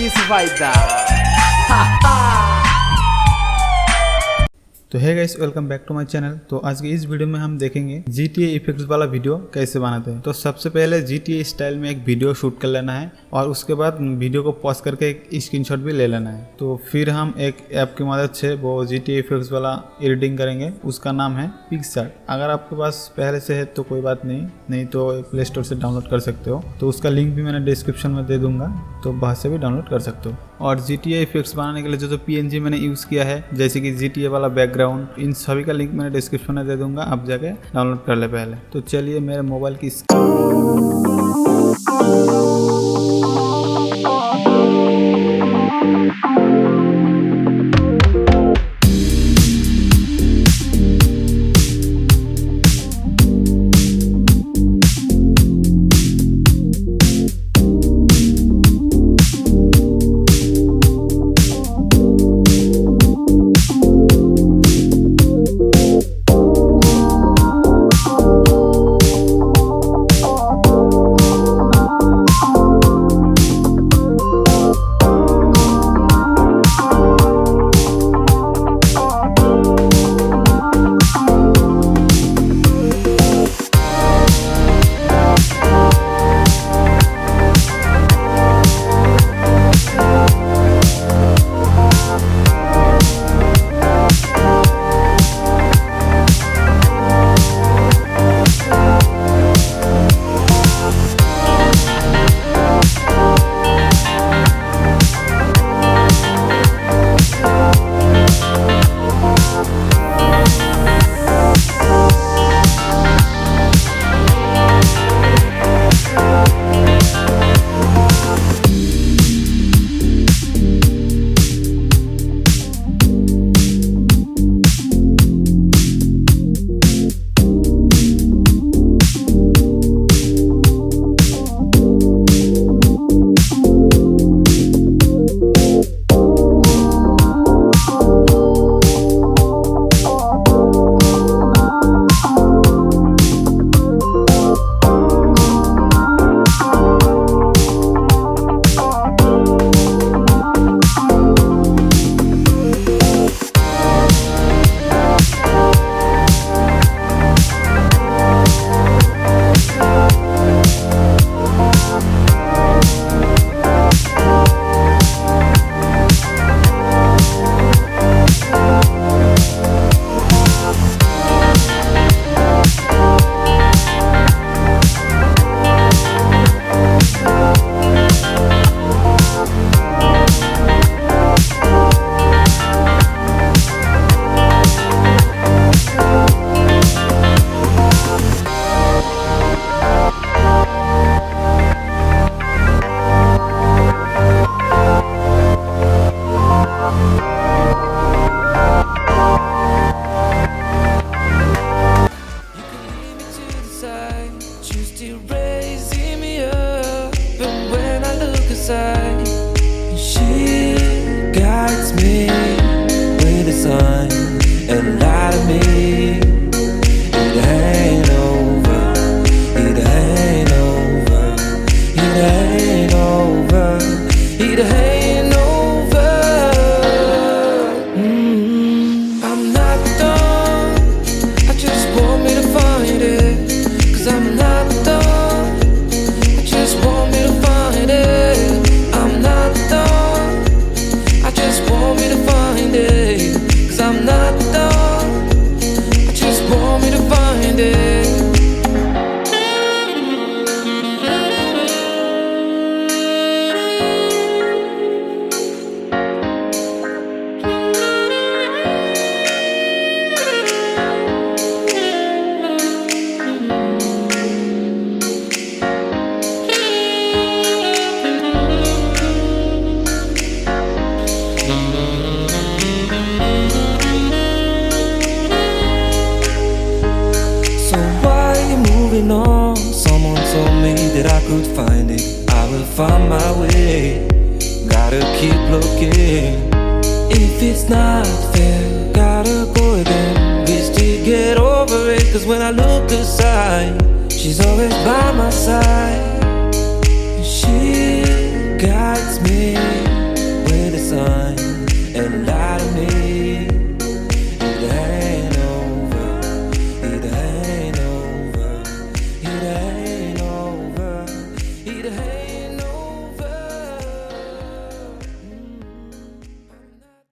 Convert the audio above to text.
isso vai dar. तो है guys, welcome back to my channel. तो आज की इस वीडियो में हम देखेंगे GTA इफेक्ट्स वाला वीडियो कैसे बनाते हैं। तो सबसे पहले GTA स्टाइल में एक वीडियो शूट कर लेना है और उसके बाद वीडियो को पॉज करके एक स्क्रीनशॉट भी ले लेना है। तो फिर हम एक ऐप की मदद से वो GTA इफेक्ट्स वाला एडिटिंग करेंगे। उसका नाम है पिक्सआर्ट। अगर आपके पास पहले से है तो कोई बात नहीं तो प्ले स्टोर से डाउनलोड कर सकते हो। तो उसका लिंक भी मैंने डिस्क्रिप्शन में दे दूंगा, तो वहाँ से भी डाउनलोड कर सकते हो। और GTA इफेक्ट्स बनाने के लिए जो PNG मैंने यूज़ किया है, जैसे कि GTA वाला बैकग्राउंड, इन सभी का लिंक मैंने डिस्क्रिप्शन में दे दूंगा, आप जाके डाउनलोड कर ले पहले। तो चलिए मेरे मोबाइल की she guides me with the sun and light of me. It ain't over, it ain't over, it ain't over, it ain't over. I'm not done, I just want me to find it, 'cause I'm not done, I just want me to find it. I'm not done, I just want me to find it, 'cause I'm not done, I just want me to find it. So why you moving on? Someone told me that I could find it, I will find my way. Gotta keep looking. If it's not fair, gotta go again. Wish to get over it, 'cause when I look aside, she's always by my side.